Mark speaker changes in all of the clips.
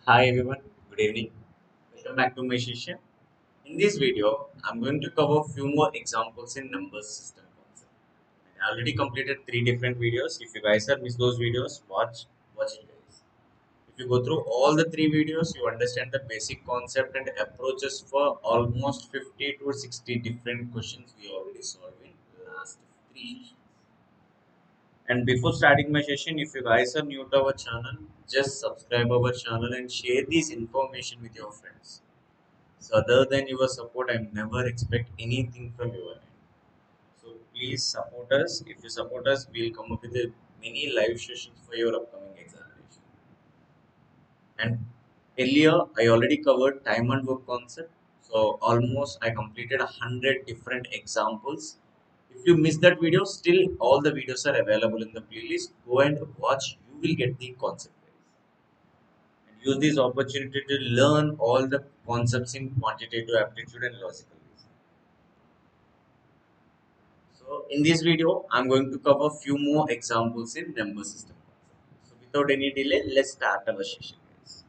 Speaker 1: Hi everyone, good evening. Welcome back to my session. In this video, I'm going to cover a few more examples in numbers system concept. I already completed three different videos. If you guys have missed those videos, watch it guys. If you go through all the three videos, you understand the basic concept and approaches for almost 50 to 60 different questions we already solved in last three sessions. And before starting my session, if you guys are new to our channel, just subscribe our channel and share this information with your friends. So other than your support, I never expect anything from your end. So please support us. If you support us, we'll come up with many live sessions for your upcoming examination. And earlier, I already covered time and work concept. So almost I completed 100 different examples. If you missed that video, still all the videos are available in the playlist. Go and watch. You will get the concept. And use this opportunity to learn all the concepts in quantitative aptitude and logical reasoning. So in this video, I'm going to cover few more examples in number system concept. So without any delay, let's start our session, guys.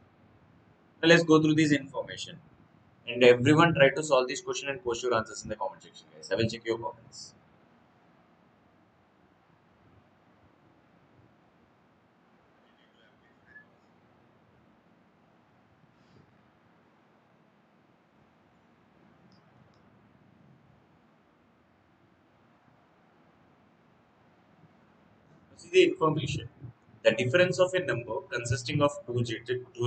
Speaker 1: Now let's go through this information. And everyone try to solve this question and post your answers in the comment section, guys. I will check your comments. See the information. The difference of a number consisting of two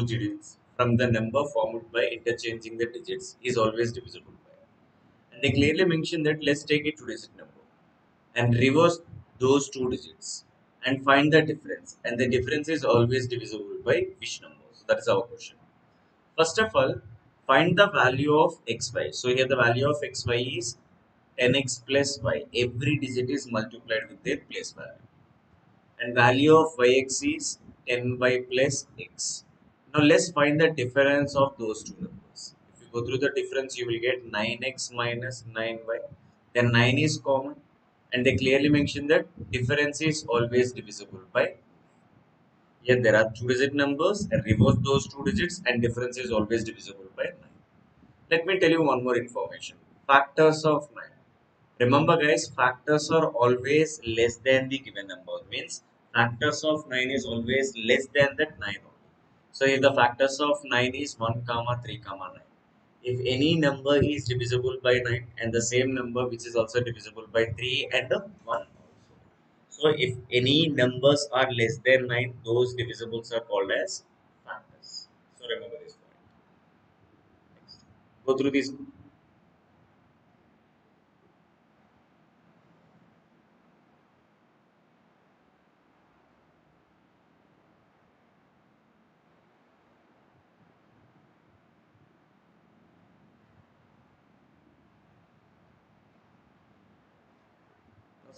Speaker 1: digits from the number formed by interchanging the digits is always divisible by. And they clearly mention that let's take a two-digit number and reverse those two digits and find the difference. And the difference is always divisible by which number? So that is our question. First of all, find the value of xy. So here the value of xy is 10x plus y. Every digit is multiplied with their place value. And value of yx is 10y plus x. Now let's find the difference of those two numbers. If you go through the difference, you will get 9x minus 9y. Then 9 is common. And they clearly mention that difference is always divisible by. Here there are two-digit numbers and reverse those two digits and difference is always divisible by 9. Let me tell you one more information. Factors of 9. Remember guys, factors are always less than the given number. Means factors of 9 is always less than that 9 only. So if the factors of 9 is 1 comma 3 comma 9. If any number is divisible by 9 and the same number which is also divisible by 3 and 1 also. So if any numbers are less than 9, those divisibles are called as factors. So remember this point. Next. Go through this.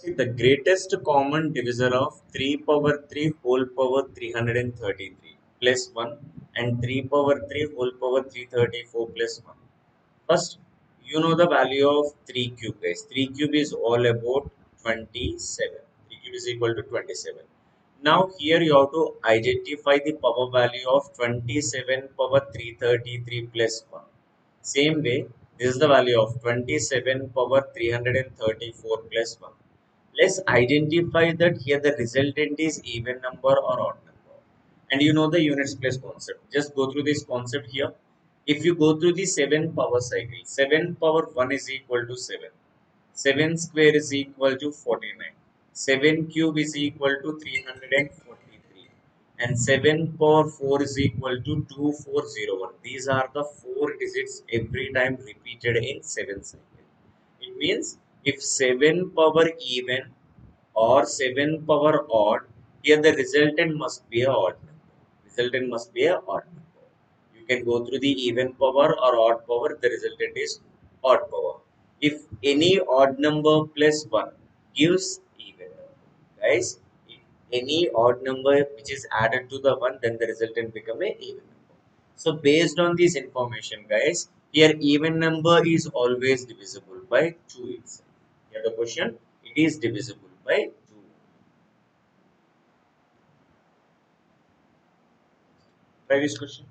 Speaker 1: See, the greatest common divisor of 3 power 3 whole power 333 plus 1 and 3 power 3 whole power 334 plus 1. First, you know the value of 3 cube guys. 3 cube is all about 27. 3 cube is equal to 27. Now here you have to identify the power value of 27 power 333 plus 1. Same way, this is the value of 27 power 334 plus 1. Let's identify that here the resultant is even number or odd number. And you know the units place concept. Just go through this concept here. If you go through the 7 power cycle, 7 power 1 is equal to 7. 7 square is equal to 49. 7 cube is equal to 343. And 7 power 4 is equal to 2401. These are the four digits every time repeated in 7 cycle. It means if 7 power even or 7 power odd, here the resultant must be a odd number. Resultant must be a odd number. You can go through the even power or odd power, the resultant is odd power. If any odd number plus 1 gives even number. Guys, if any odd number which is added to the 1, then the resultant become a even number. So based on this information, guys, here even number is always divisible by 2 itself. Here the question, it is divisible by 2. Try this question.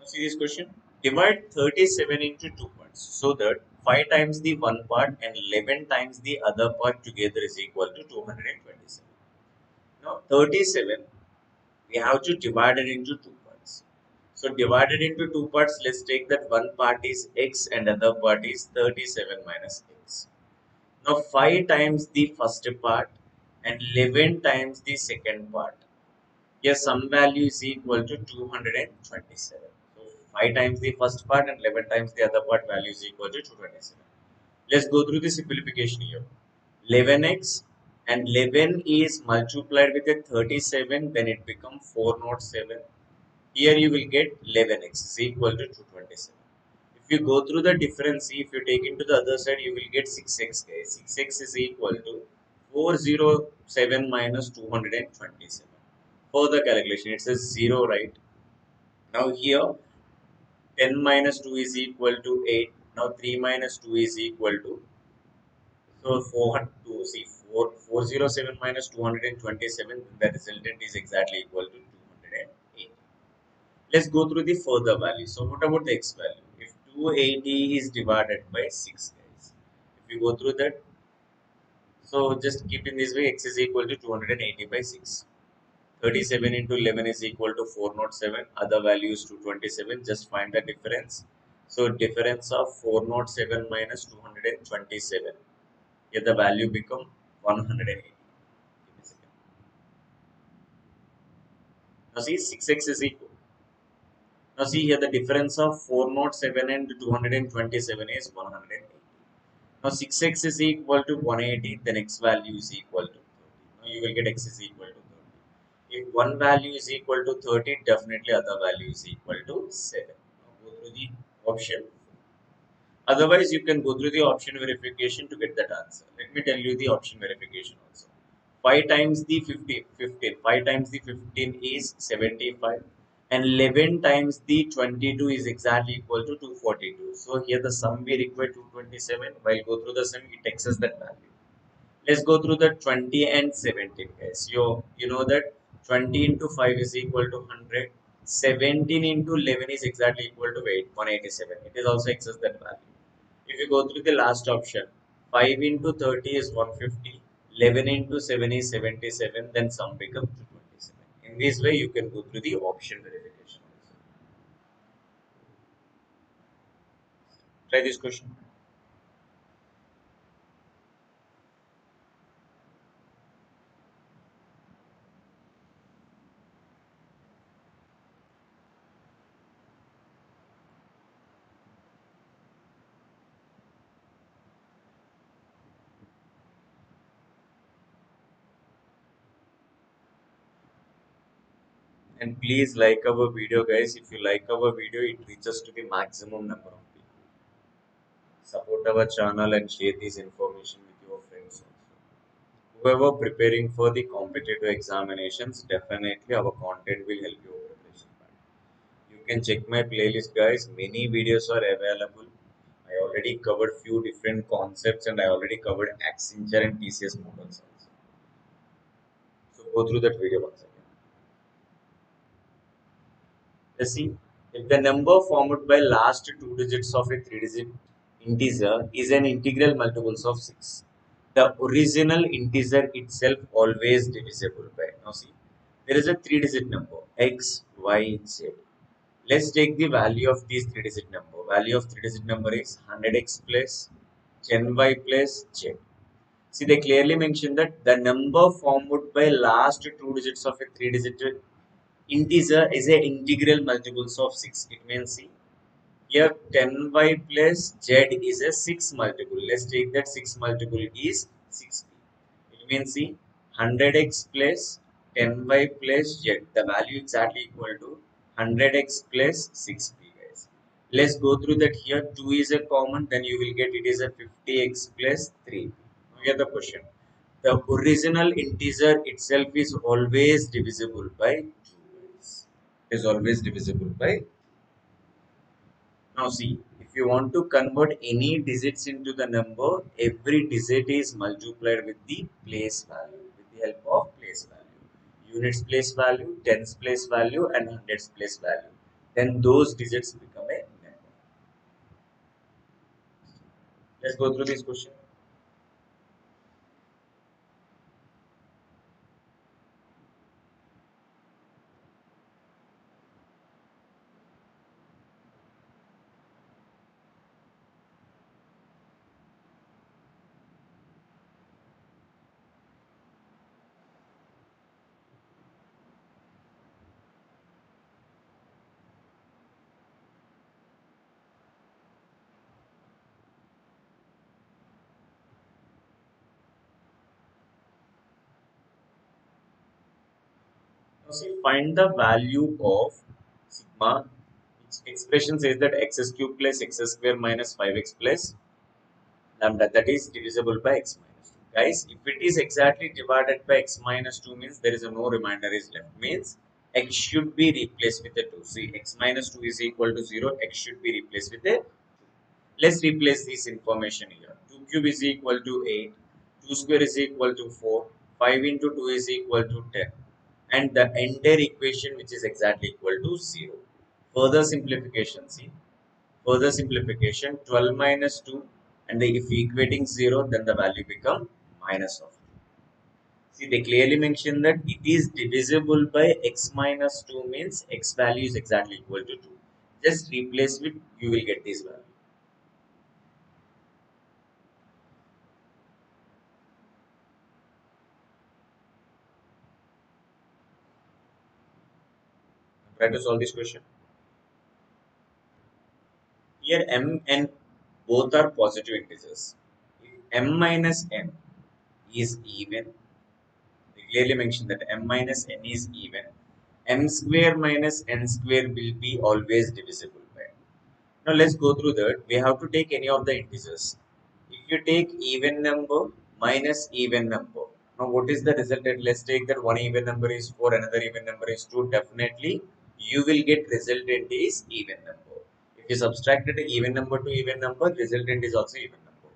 Speaker 1: Now see this question. Divide 37 into two parts so that 5 times the one part and 11 times the other part together is equal to 227. Now 37, we have to divide it into two parts. So divided into two parts, let's take that one part is x and other part is 37 minus x. Now 5 times the first part and 11 times the second part. Here sum value is equal to 227. So 5 times the first part and 11 times the other part value is equal to 227. Let's go through the simplification here. 11x and 11 is multiplied with a 37, then it becomes 407. Here you will get 11x is equal to 227. If you go through the difference, if you take into the other side, you will get 6x. 6x is equal to 407 minus 227. For the calculation, it says 0, right? Now here, 10 minus 2 is equal to 8. Now 3 minus 2 is equal to, so 402. See, 407 minus 227, the resultant is exactly equal to 208. Let's go through the further value. So what about the x value? If 280 is divided by 6, guys. If you go through that, so just keep in this way, x is equal to 280 by 6. 37 into 11 is equal to 407. Other value is 227. Just find the difference. So difference of 407 minus 227. Here the value become 180. Give me a second. Now see 6x is equal. Now see here the difference of 407 and 227 is 180. Now 6x is equal to 180, then x value is equal to 30. Now you will get x is equal to 30. If one value is equal to 30, definitely other value is equal to 7. Now go through the option. Otherwise, you can go through the option verification to get that answer. Let me tell you the option verification also. 5 times the 15. 5 times the 15 is 75. And 11 times the 22 is exactly equal to 242. So here the sum we require 227. While go through the sum, it takes us that value. Let's go through the 20 and 17, guys. You know that 20 into 5 is equal to 100. 17 into 11 is exactly equal to 187. It is also excess that value. If you go through the last option, 5 into 30 is 150. 11 into 7 is 77. Then sum becomes 227. In this way, you can go through the option verification also. Try this question. And please like our video, guys. If you like our video, it reaches to the maximum number of people. Support our channel and share this information with your friends also. Whoever preparing for the competitive examinations, definitely our content will help you preparation. You can check my playlist, guys. Many videos are available. I already covered few different concepts and I already covered Accenture and TCS models also. So go through that video once again. Let's see. If the number formed by last two digits of a three-digit integer is an integral multiples of 6, the original integer itself always divisible by. Now see, there is a three-digit number x, y, z. Let's take the value of these three-digit number. Value of three-digit number is 100x plus 10y plus z. See, they clearly mention that the number formed by last two digits of a three-digit integer is a integral multiples of 6. It means see, here 10y plus z is a 6 multiple. Let's take that 6 multiple is 60. It means see, 100x plus 10y plus z. The value exactly equal to 100x plus 6p, guys. Let's go through that here. 2 is a common, then you will get it is a 50x plus 3p. Now here the question. The original integer itself is always divisible by 2, guys. It is always divisible by. Now see, if you want to convert any digits into the number, every digit is multiplied with the place value, with the help of place value. Units place value, tens place value and hundreds place value. then those digits become a number. Let's go through this question. Now see, find the value of sigma. Its expression says that x cube plus x square minus 5x plus lambda, that is divisible by x minus 2. Guys, if it is exactly divided by x minus 2 means there is a no remainder is left. Means x should be replaced with a 2. See, x minus 2 is equal to 0. X should be replaced with a. Let's replace this information here. 2 cube is equal to 8. 2 square is equal to 4. 5 into 2 is equal to 10. And the entire equation which is exactly equal to 0. Further simplification, see. Further simplification, 12 minus 2, and if equating 0, then the value become minus of 2. See, they clearly mention that it is divisible by x minus 2 means x value is exactly equal to 2. Just replace with, you will get this value. Try to solve this question. Here m and both are positive integers. If m minus n is even, they clearly mention that m minus n is even, m square minus n square will be always divisible by. Now let's go through that. We have to take any of the integers. If you take even number minus even number, now what is the resultant? Let's take that one even number is 4, another even number is 2. Definitely you will get resultant is even number. If you subtracted even number to even number, resultant is also even number.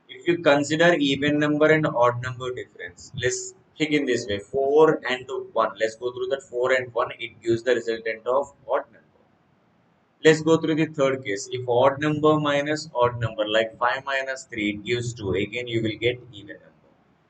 Speaker 1: If you consider even number and odd number difference, let's think in this way, 4 and 1. Let's go through that 4 and 1. It gives the resultant of odd number. Let's go through the third case. If odd number minus odd number, like 5 minus 3, it gives 2. Again, you will get even number.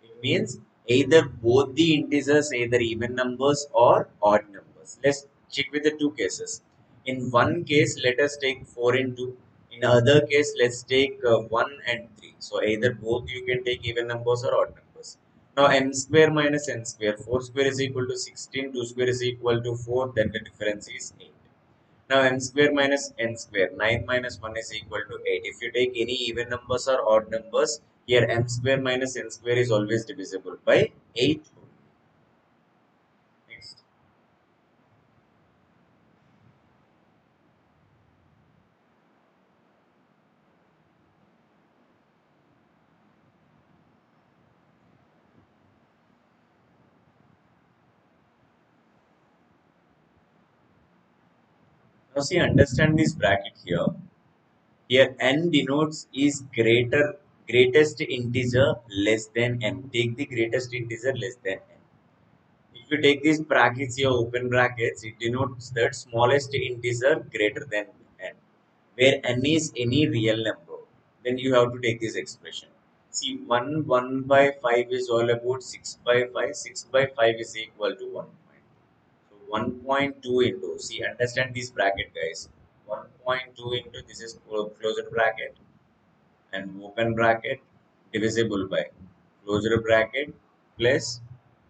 Speaker 1: It means either both the integers, either even numbers or odd numbers. Let's check with the two cases. In one case, let us take 4 and 2. In other case, let's take 1 and 3. So either both you can take even numbers or odd numbers. Now m square minus n square. 4 square is equal to 16. 2 square is equal to 4. Then the difference is 8. Now m square minus n square, 9 minus 1 is equal to 8. If you take any even numbers or odd numbers, here m square minus n square is always divisible by 8. Next. Now see, understand this bracket here. Here n denotes is greatest integer less than n. Take the greatest integer less than n. If you take these brackets here, open brackets, it denotes that smallest integer greater than n. Where n is any real number, then you have to take this expression. See, 1 by 5 is all about 6 by 5. 6 by 5 is equal to 1. So 1.2 into, see, understand this bracket, guys. 1.2 into, this is closed bracket and open bracket divisible by closed bracket plus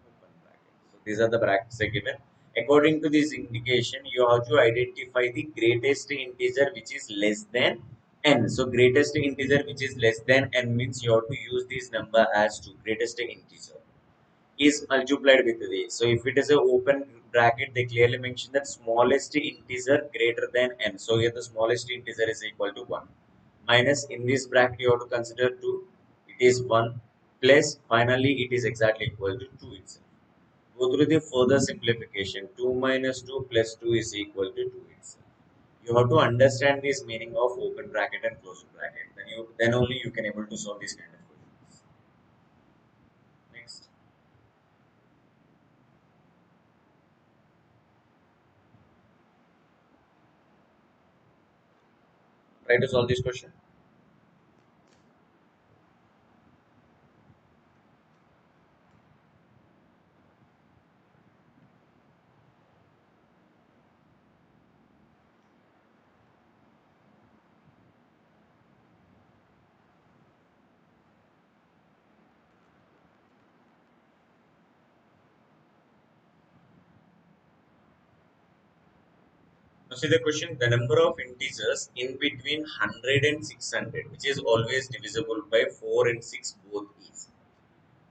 Speaker 1: open bracket. So these are the brackets are given. According to this indication, you have to identify the greatest integer which is less than n. So greatest integer which is less than n means you have to use this number as to greatest integer is multiplied with this. So if it is a open bracket, they clearly mention that smallest integer greater than n. So here the smallest integer is equal to 1. Minus in this bracket you have to consider 2. It is 1 plus finally it is exactly equal to 2 itself. Go through the further simplification. 2 minus 2 plus 2 is equal to 2 itself. You have to understand this meaning of open bracket and closed bracket. Then only you can able to solve this kind of questions. Next. Try to solve this question. Now see the question, the number of integers in between 100 and 600, which is always divisible by 4 and 6 both is.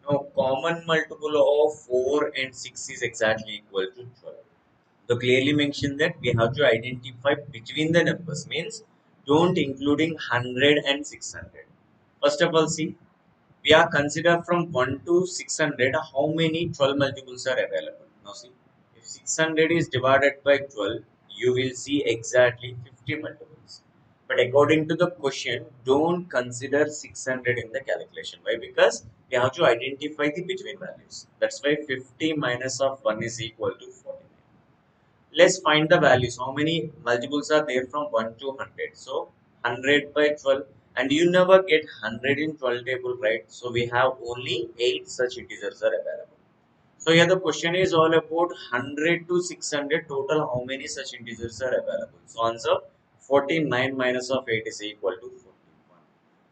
Speaker 1: Now common multiple of 4 and 6 is exactly equal to 12. So clearly mention that we have to identify between the numbers, means don't including 100 and 600. First of all, see, we are consider from 1 to 600 how many 12 multiples are available. Now see, if 600 is divided by 12, you will see exactly 50 multiples. But according to the question, don't consider 600 in the calculation. Why? Because we have to identify the between values. That's why 50 minus of 1 is equal to 49. Let's find the values. How many multiples are there from 1 to 100? So 100 by 12, and you never get 100 in 12 table, right? So we have only 8 such integers are available. So here the question is all about 100 to 600 total, how many such integers are available. So answer 49 minus of 8 is equal to 41.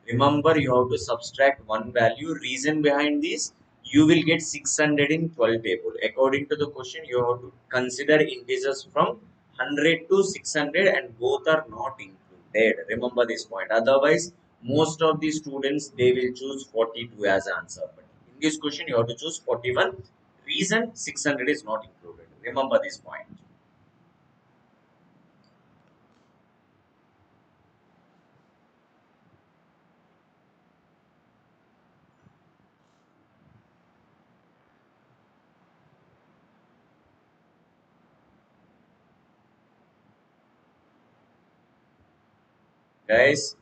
Speaker 1: Remember, you have to subtract one value. Reason behind this, you will get 600 in 12 table. According to the question, you have to consider integers from 100 to 600 and both are not included. Remember this point. Otherwise, most of the students, they will choose 42 as answer. But in this question, you have to choose 41. Reason 600 is not included. Remember this point. Guys,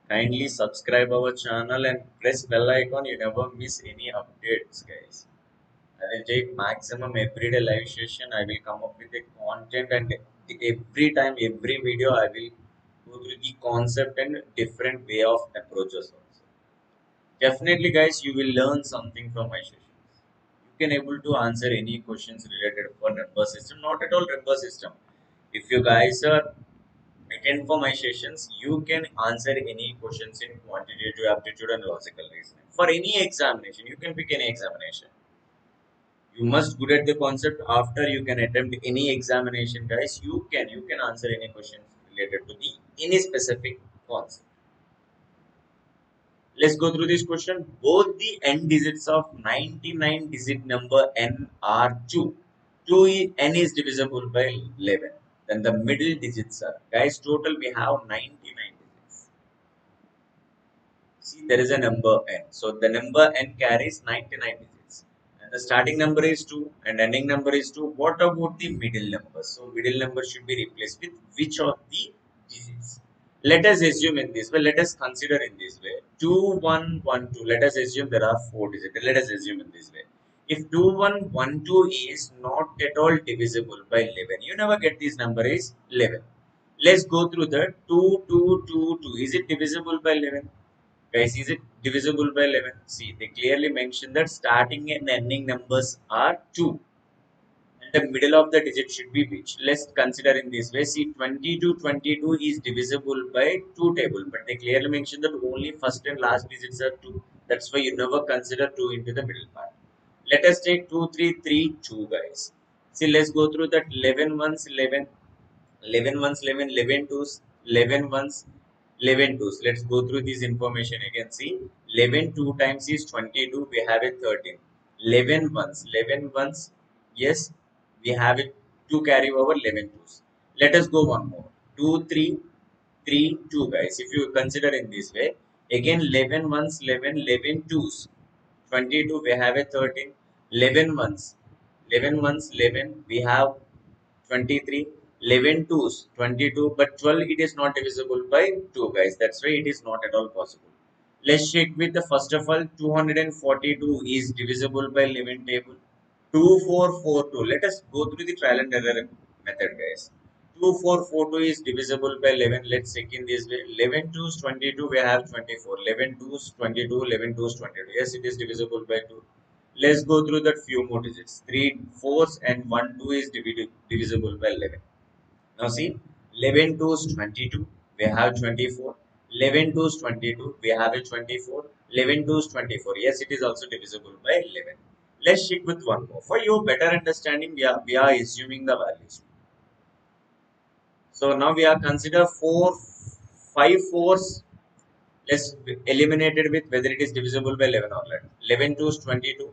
Speaker 1: kindly subscribe our channel and press bell icon. You never miss any updates, guys. I will take maximum everyday live session. I will come up with a content, and every time, every video, I will go through the concept and different way of approaches also. Definitely, guys, you will learn something from my sessions. You can able to answer any questions related for number system. Not at all number system. If you guys are attend for my sessions, you can answer any questions in quantitative aptitude and logical reasoning. For any examination, you can pick any examination. You must good at the concept. After you can attempt any examination, guys. You can answer any questions related to the any specific concept. Let's go through this question. Both the n digits of 99 digit number n are 2. 2 is, n is divisible by 11. Then the middle digits are, guys, total we have 99 digits. See, there is a number n. So the number n carries 99 digits. And the starting number is 2 and ending number is 2. What about the middle number? So middle number should be replaced with which of the digits? Let us assume in this way. Let us consider in this way. 2112. Let us assume there are 4 digits. Let us assume in this way. If 2112 is not at all divisible by 11, you never get this number is 11. Let's go through the 2222. Is it divisible by 11? Guys, is it divisible by 11? See, they clearly mention that starting and ending numbers are 2. And the middle of the digit should be which? Let's consider in this way. See, 2222 is divisible by 2 table. But they clearly mention that only first and last digits are 2. That's why you never consider 2 into the middle part. Let us take 2332, guys. See, let's go through that 11 ones, 11. 11 ones 11, 11 twos, 11 ones, 11 twos. Let's go through this information again. See, 11 2 times is 22, we have it 13. 11 ones, 11 ones, yes, we have it 2 carry over 11 twos. Let us go one more. 2 3 3 2, guys. If you consider in this way, again 11 ones, 11, 11 twos. 22 we have a 13. 11 ones, 11 ones, 11 we have 23. 11 twos 22, but 12 it is not divisible by 2, guys. That's why it is not at all possible. Let's check with the first of all. 242 is divisible by 11 table. 2442. Let us go through the trial and error method, guys. 2442 is divisible by 11. Let's check in this way. 11 2 is 22, we have 24. 11 2 is 22, 11 2 is 22. Yes, it is divisible by 2. Let's go through that few more digits. 3 fours and 1 2 is divisible by 11. Now see, 11 2 is 22, we have 24. 11 2 is 22, we have a 24. 11 2 is 24. Yes, it is also divisible by 11. Let's check with one more. For your better understanding, we are assuming the values. So now we are consider five fours. Let's eliminate it with whether it is divisible by 11 or not. 11 2 is 22,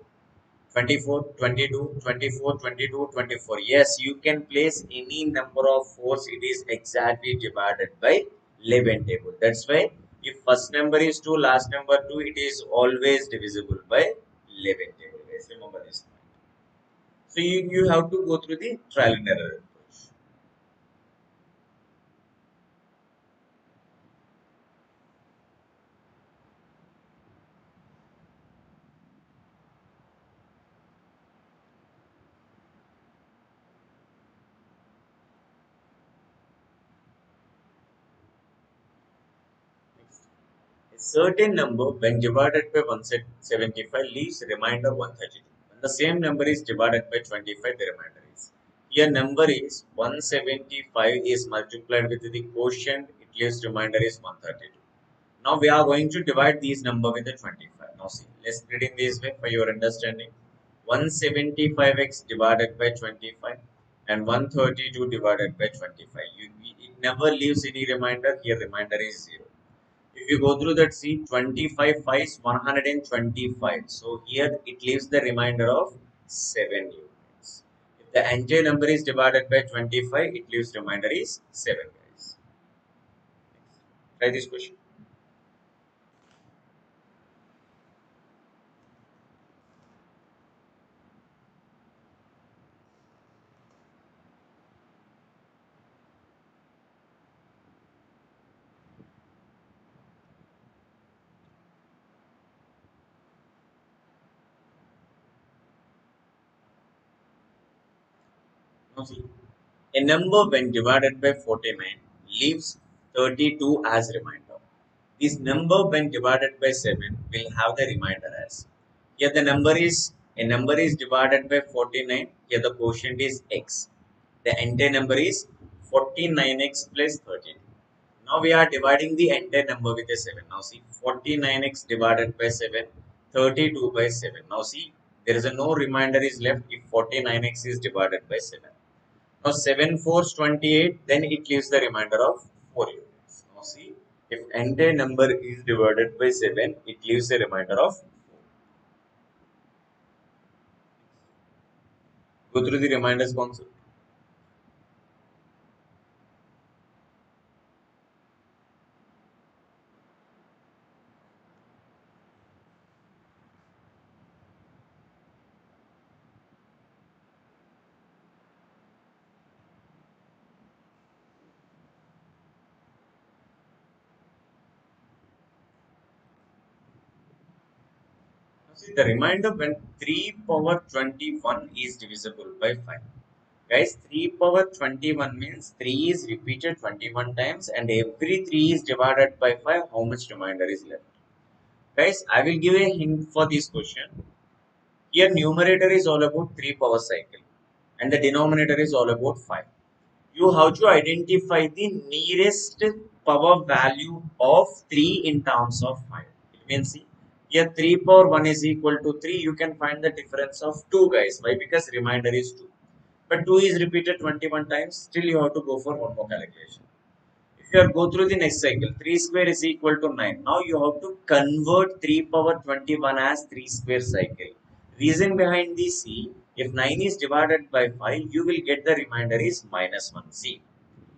Speaker 1: 24, 22, 24, 22, 24. Yes, you can place any number of fours. It is exactly divided by 11 table. That's why if first number is 2, last number 2, it is always divisible by 11 table. Guys, remember this. So you have to go through the trial and error approach. A certain number, when divided by 175, leaves remainder 132. When the same number is divided by 25, the remainder is. Here number is 175 is multiplied with the quotient, it leaves remainder is 132. Now we are going to divide these number with the 25. Now see, let's split in this way for your understanding. 175x divided by 25 and 132 divided by 25. It never leaves any remainder. Here remainder is 0. If you go through that, see 25 5 is 125. So here it leaves the remainder of 7 units. If the entire number is divided by 25, it leaves remainder is 7 guys. Try this question. Now see, a number when divided by 49 leaves 32 as remainder. This number when divided by 7 will have the remainder as. Here the number is divided by 49. Here the quotient is x. The entire number is 49x plus 32. Now we are dividing the entire number with a 7. Now see 49x divided by 7, 32 by 7. Now see there is a no remainder is left if 49x is divided by 7. Now 7 fours 28, then it leaves the remainder of 4 units. Now see, if entire number is divided by 7, it leaves a remainder of 4. Go through the reminders concept. Now see, the remainder when 3 power 21 is divisible by 5. Guys, 3 power 21 means 3 is repeated 21 times and every 3 is divided by 5. How much remainder is left? Guys, I will give a hint for this question. Here numerator is all about 3 power cycle and the denominator is all about 5. You have to identify the nearest power value of 3 in terms of 5. It means see, here 3 power 1 is equal to 3. You can find the difference of 2 guys. Why? Because remainder is 2. But 2 is repeated 21 times. Still you have to go for one more calculation. If you are go through the next cycle, 3 square is equal to 9. Now you have to convert 3 power 21 as 3 square cycle. Reason behind this, see, if 9 is divided by 5, you will get the remainder is minus 1. See,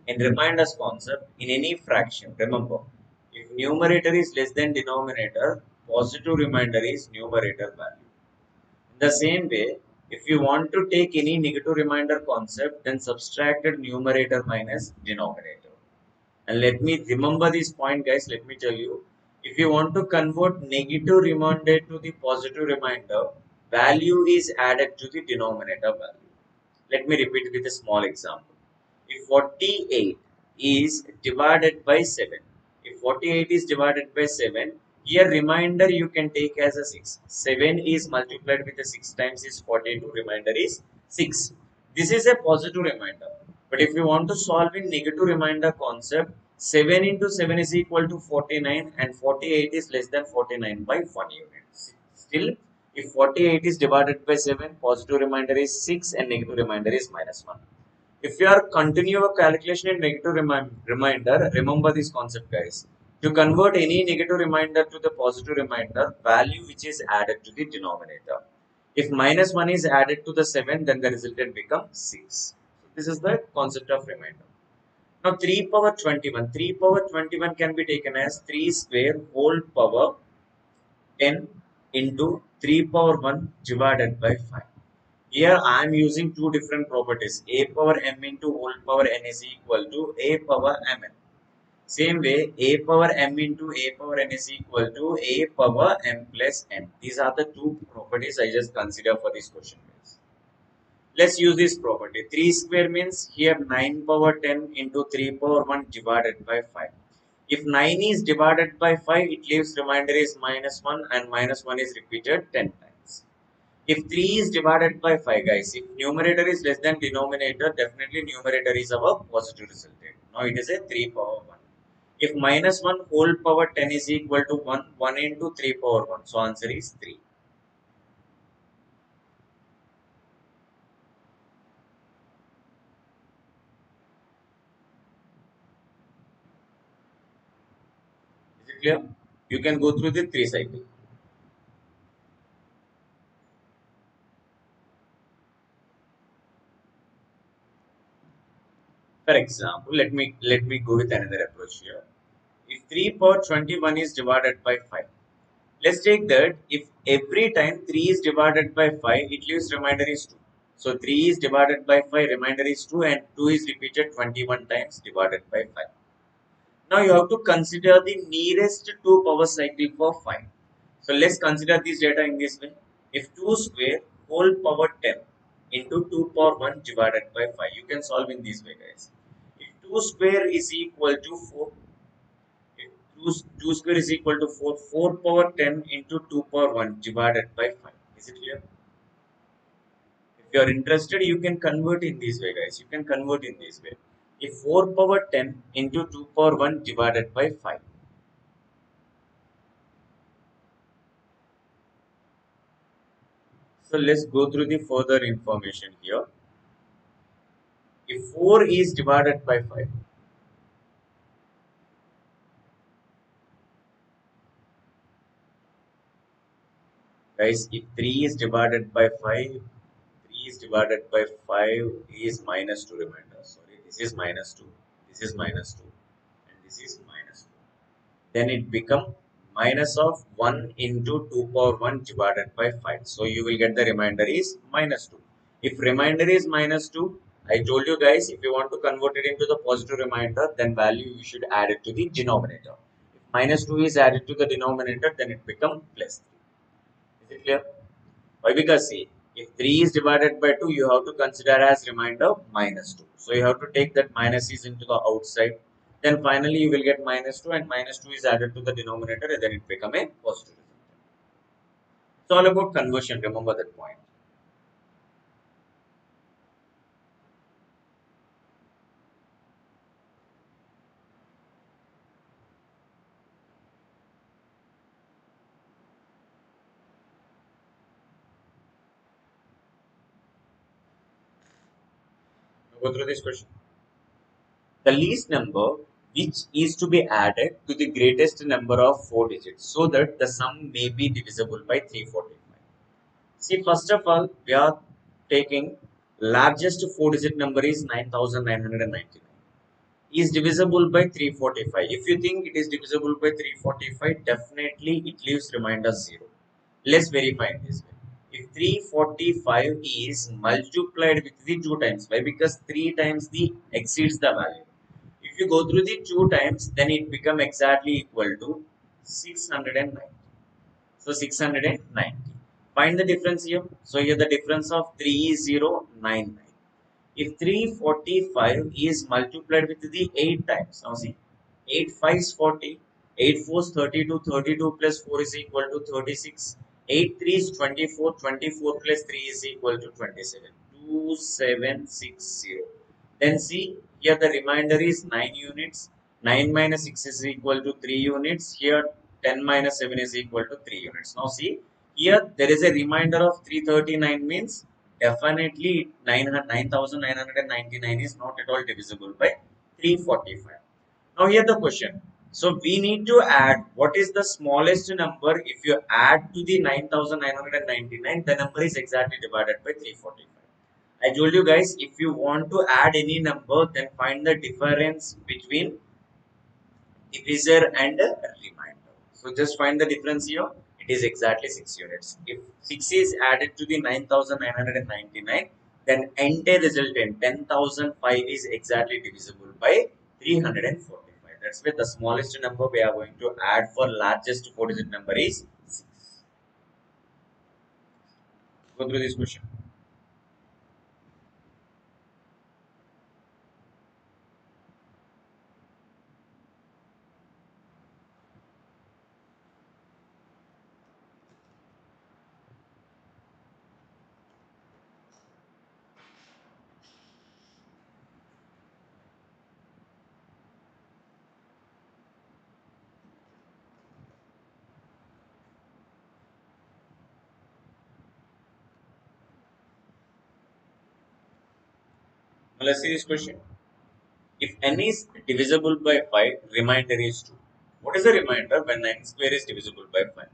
Speaker 1: in reminders concept, in any fraction, remember, if numerator is less than denominator, positive remainder is numerator value. In the same way, if you want to take any negative remainder concept, then subtracted numerator minus denominator. And let me remember this point, guys. Let me tell you, if you want to convert negative remainder to the positive remainder, value is added to the denominator value. Let me repeat with a small example. If 48 is divided by 7, if 48 is divided by 7, here remainder you can take as a 6. 7 is multiplied with a 6 times is 42, remainder is 6. This is a positive remainder. But if you want to solve in negative remainder concept, 7 into 7 is equal to 49 and 48 is less than 49 by 1 unit. Still, if 48 is divided by 7, positive remainder is 6 and negative remainder is minus 1. If you are continue a calculation in negative reminder, remember this concept, guys. To convert any negative reminder to the positive reminder, value which is added to the denominator. If minus 1 is added to the 7, then the resultant becomes 6. This is the concept of reminder. Now 3 power 21. 3 power 21 can be taken as 3 square whole power 10 into 3 power 1 divided by 5. Here I am using two different properties. A power m into whole power n is equal to a power mn. Same way, a power m into a power n is equal to a power m plus n. These are the two properties I just consider for this question. Let's use this property. 3 square means here 9 power 10 into 3 power 1 divided by 5. If 9 is divided by 5, it leaves remainder is minus 1 and minus 1 is repeated 10 times. If 3 is divided by 5, guys, if numerator is less than denominator, definitely numerator is our positive resultant. Now it is a 3 power 1. If minus 1 whole power 10 is equal to 1, 1 into 3 power 1. So answer is 3. Is it clear? You can go through the 3 cycle. For example, let me go with another approach here. If 3 power 21 is divided by 5, let's take that if every time 3 is divided by 5, it leaves remainder is 2. So 3 is divided by 5, remainder is 2 and 2 is repeated 21 times divided by 5. Now you have to consider the nearest 2 power cycle for 5. So let's consider this data in this way. If 2 square whole power 10 into 2 power 1 divided by 5, you can solve in this way, guys. If 2 square is equal to 4, if 2 square is equal to 4, 4 power 10 into 2 power 1 divided by 5. Is it clear? If you are interested, you can convert in this way, guys. You can convert in this way. If 4 power 10 into 2 power 1 divided by 5. So let's go through the further information here. If 4 is divided by 5, guys, if 3 is divided by 5, 3 is divided by 5 is minus 2, remainder. Sorry, this is minus 2, this is minus 2, and this is minus 2. Then it become minus of 1 into 2 power 1 divided by 5. So you will get the remainder is minus 2. If remainder is minus 2, I told you guys, if you want to convert it into the positive remainder, then value you should add it to the denominator. If minus 2 is added to the denominator, then it becomes plus 3. Is it clear? Why? Because see, if 3 is divided by 2, you have to consider as remainder minus 2. So you have to take that minus is into the outside. Then finally you will get minus 2 and minus 2 is added to the denominator and then it become a positive. It's all about conversion. Remember that point. Now go through this question. The least number which is to be added to the greatest number of 4 digits so that the sum may be divisible by 345. See, first of all, we are taking largest 4-digit number is 9999 is divisible by 345. If you think it is divisible by 345, definitely it leaves remainder 0. Let's verify this way. If 345 is multiplied with the 2 times, why? Because 3 times the exceeds the value. If you go through the 2 times, then it become exactly equal to 690. So 690. Find the difference here. So here the difference of 3 is 0, 9, 9. If 345 is multiplied with the 8 times, now see, 8 5 is 40, 8 4 is 32, 32 plus 4 is equal to 36, 8 3 is 24, 24 plus 3 is equal to 27, 2760. Then see, here the remainder is 9 units, 9 minus 6 is equal to 3 units, here 10 minus 7 is equal to 3 units. Now see, here there is a remainder of 339 means definitely 9999 is not at all divisible by 345. Now here the question. So we need to add what is the smallest number. If you add to the 9999, the number is exactly divided by 345. I told you guys, if you want to add any number, then find the difference between divisor and a remainder. So just find the difference here. It is exactly 6 units. If 6 is added to the 9999, then entire resultant 10,005 is exactly divisible by 345. That's why the smallest number we are going to add for largest 4-digit number is 6. Go through this question. Now let's see this question. If n is divisible by 5, remainder is 2. What is the remainder when n square is divisible by 5?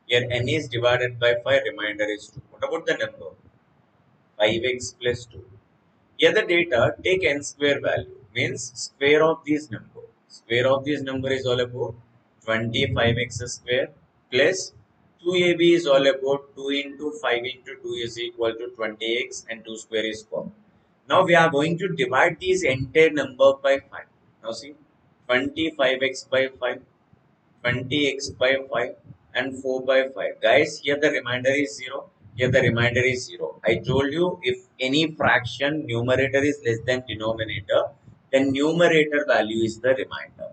Speaker 1: Here n is divided by 5, remainder is 2. What about the number? 5x plus 2. Here the data, take n square value, means square of this number. Square of this number is all about 25x square plus 2ab is all about 2 into 5 into 2 is equal to 20x and 2 square is 4. Now we are going to divide this entire number by 5. Now see, 25x by 5, 20x by 5 and 4 by 5. Guys, here the remainder is 0. Here the remainder is 0. I told you if any fraction numerator is less than denominator, then numerator value is the remainder.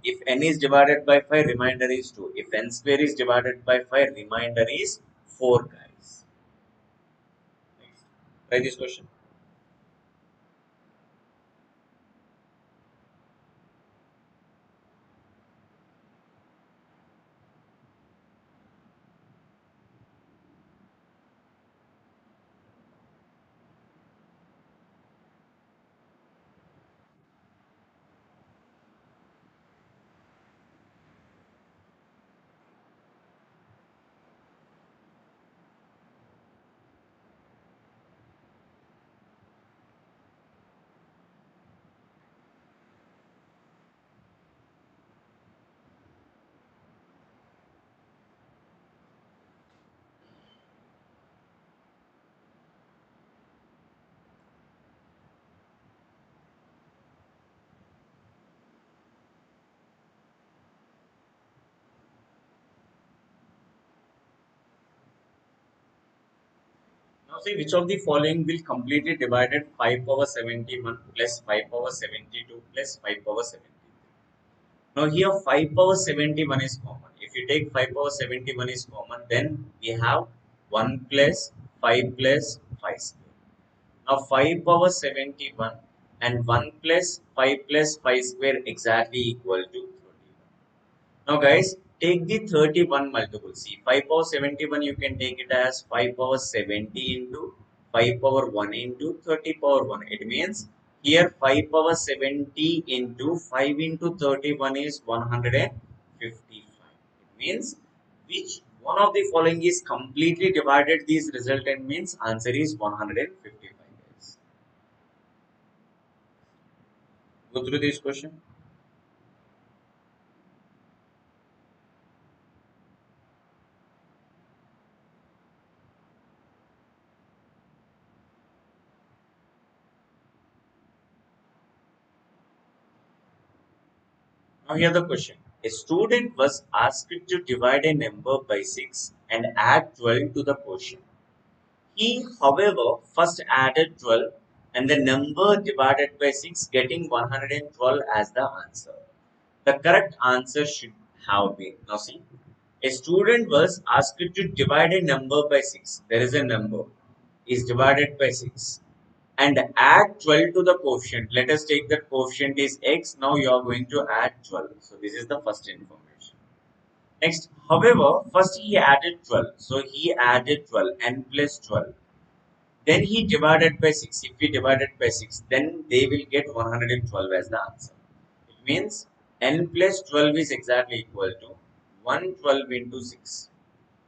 Speaker 1: If n is divided by 5, remainder is 2. If n square is divided by 5, remainder is 4, guys. Next. Try this question. Now see which of the following will completely divided 5 power 71 plus 5 power 72 plus 5 power 73. Now here 5 power 71 is common. If you take 5 power 71 is common, then we have 1 plus 5 plus 5 square. Now 5 power 71 and 1 plus 5 plus 5 square exactly equal to 31. Now guys, take the 31 multiple. See, 5 power 71 you can take it as 5 power 70 into 5 power 1 into 30 power 1. It means here 5 power 70 into 5 into 31 is 155. It means which one of the following is completely divided this resultant means answer is 155, guys. Go through this question. Now here the question. A student was asked to divide a number by 6 and add 12 to the quotient. He, however, first added 12 and the number divided by 6 getting 112 as the answer. The correct answer should have been. Now see, a student was asked to divide a number by 6. There is a number is divided by 6 and add 12 to the quotient. Let us take that quotient is x. Now you are going to add 12. So this is the first information. Next, however, first he added 12. So he added 12 n plus 12. Then he divided by 6. If he divided by 6, then they will get 112 as the answer. It means n plus 12 is exactly equal to 112 into 6.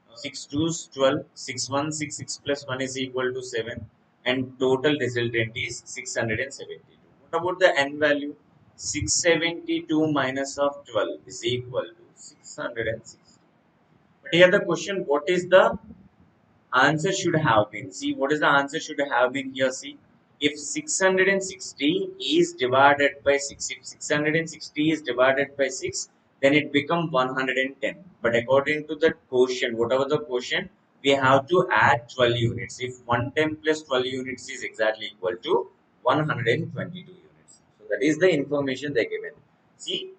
Speaker 1: Now 6 2 is 12, 6 1, 6 6 plus 1 is equal to 7 and total resultant is 672. What about the n value? 672 minus of 12 is equal to 660. But here the question, what is the answer should have been? See, what is the answer should have been here? See, if 660 is divided by 6, if 660 is divided by 6, then it becomes 110. But according to the quotient, whatever the quotient, we have to add 12 units. If 110 plus 12 units is exactly equal to 122 units. So that is the information they given. See,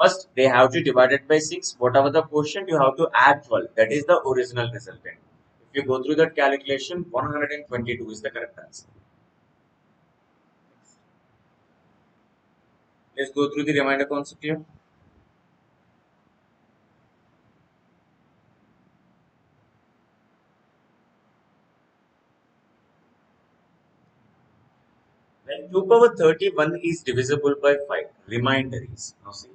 Speaker 1: first they have to divide it by 6. Whatever the quotient, you have to add 12. That is the original resultant. If you go through that calculation, 122 is the correct answer. Let's go through the remainder concept here. When 2 power 31 is divisible by 5, reminder is, now see,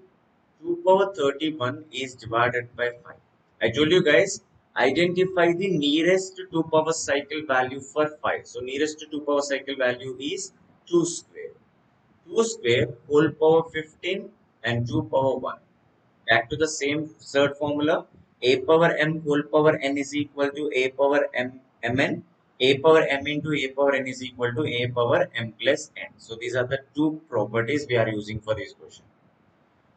Speaker 1: 2 power 31 is divided by 5. I told you guys, identify the nearest 2 power cycle value for 5. So nearest to 2 power cycle value is 2 square. 2 square whole power 15 and 2 power 1. Back to the same third formula, a power m whole power n is equal to a power mn, a power m into a power n is equal to a power m plus n. So these are the two properties we are using for this question.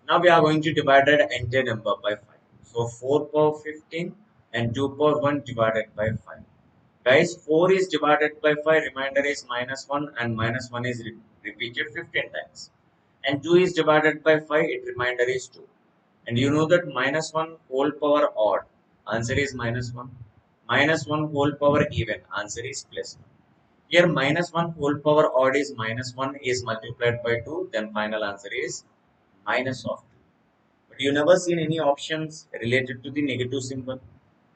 Speaker 1: Now we are going to divide that entire number by 5. So 4 power 15 and 2 power 1 divided by 5. Guys, 4 is divided by 5, remainder is minus 1 and minus 1 is repeated 15 times. And 2 is divided by 5, it remainder is 2. And you know that minus 1 whole power odd, answer is minus 1. Minus 1 whole power even, answer is plus 1. Here minus 1 whole power odd is minus 1 is multiplied by 2, then final answer is minus of 2. But you never seen any options related to the negative symbol.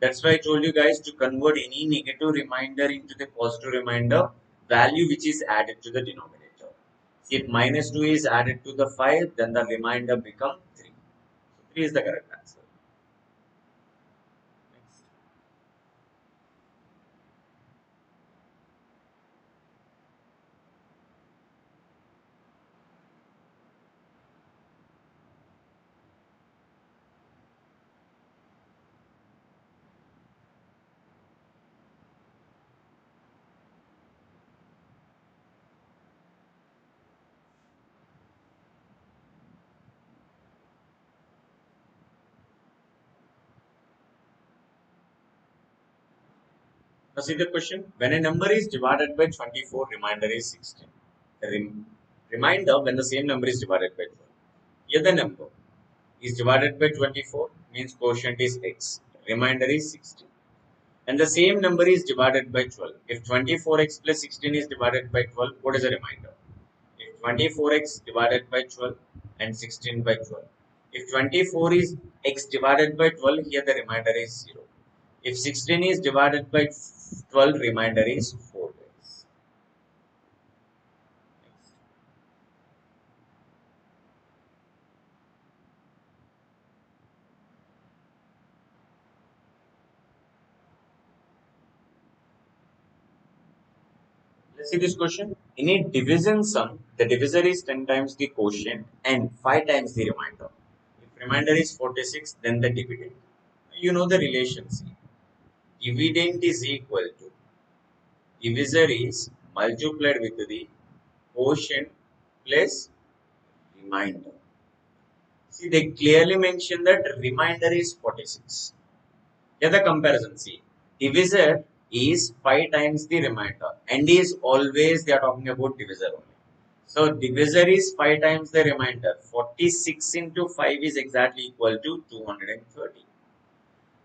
Speaker 1: That's why I told you guys to convert any negative remainder into the positive remainder value which is added to the denominator. If minus 2 is added to the 5, then the remainder becomes 3. So 3 is the correct answer. Next. Now see the question. When a number is divided by 24, remainder is 16. Reminder when the same number is divided by 12. Here the number is divided by 24 means quotient is x. Remainder is 16. And the same number is divided by 12. If 24x plus 16 is divided by 12, what is the remainder? If 24x divided by 12 and 16 by 12. If 24 is x divided by 12, here the remainder is 0. If 16 is divided by 12, remainder is 4. Let's see this question. In a division sum, the divisor is 10 times the quotient and 5 times the remainder. If remainder is 46, then the dividend. You know the relations. Dividend is equal to divisor is multiplied with the quotient plus remainder. See, they clearly mention that remainder is 46. Here the comparison. See, divisor is 5 times the remainder. And is always they are talking about divisor only. So divisor is 5 times the remainder. 46 into 5 is exactly equal to 230.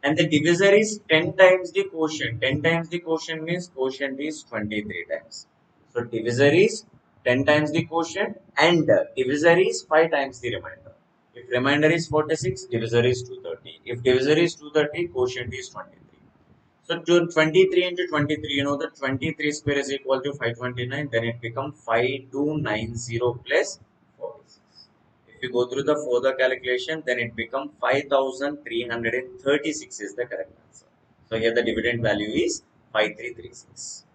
Speaker 1: And the divisor is 10 times the quotient. 10 times the quotient means quotient is 23 times. So divisor is 10 times the quotient and divisor is 5 times the remainder. If remainder is 46, divisor is 230. If divisor is 230, quotient is 23. So 23 into 23, you know the 23 square is equal to 529, then it becomes 5290 plus 46. If you go through the further calculation, then it becomes 5336 is the correct answer. So here the dividend value is 5336.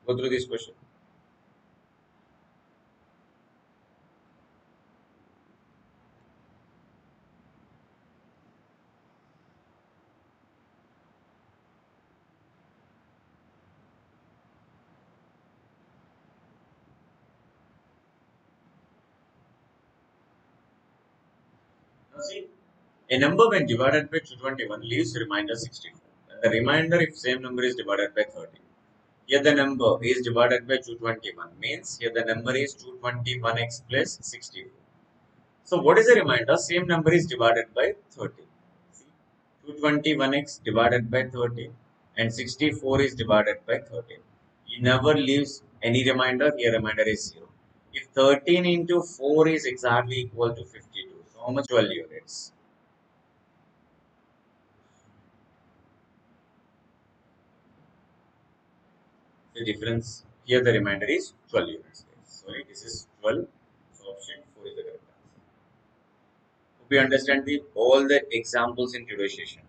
Speaker 1: Go through this question. Now see, a number when divided by 221 leaves remainder 64. And the remainder if same number is divided by 30. Here the number is divided by 221 means here the number is 221x plus 64. So what is the remainder? Same number is divided by 30. See, 221x divided by 30 and 64 is divided by 30. You never leaves any remainder. Here remainder is 0. If 13 into 4 is exactly equal to 52, so how much 12 units? The difference here the remainder is 12 units. Sorry, this is 12. So option 4 is the correct answer. Hope you understand all the examples in today's session.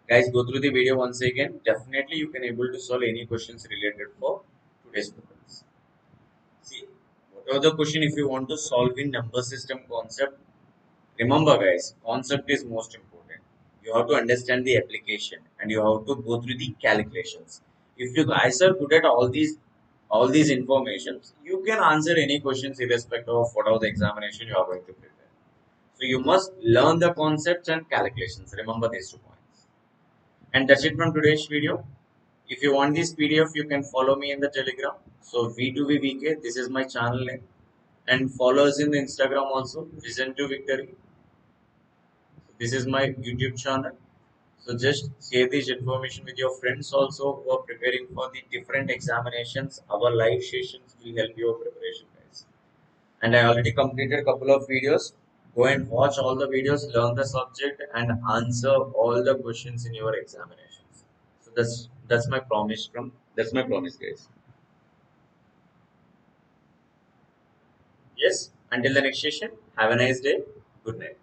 Speaker 1: Guys, go through the video once again. Definitely you can able to solve any questions related for today's problems. See, whatever the question if you want to solve in number system concept, remember guys, concept is most important. You have to understand the application and you have to go through the calculations. If you guys are good at all these informations, you can answer any questions irrespective of whatever the examination you are going to prepare. So you must learn the concepts and calculations. Remember these 2 points. And that's it from today's video. If you want this PDF, you can follow me in the Telegram. So V2VVK, this is my channel name. And follow us in the Instagram also, Vision to Victory. This is my YouTube channel. So just share this information with your friends also who are preparing for the different examinations. Our live sessions will help your preparation, guys. And I already completed a couple of videos. Go and watch all the videos, learn the subject, and answer all the questions in your examinations. So that's my promise, guys. Yes. Until the next session. Have a nice day. Good night.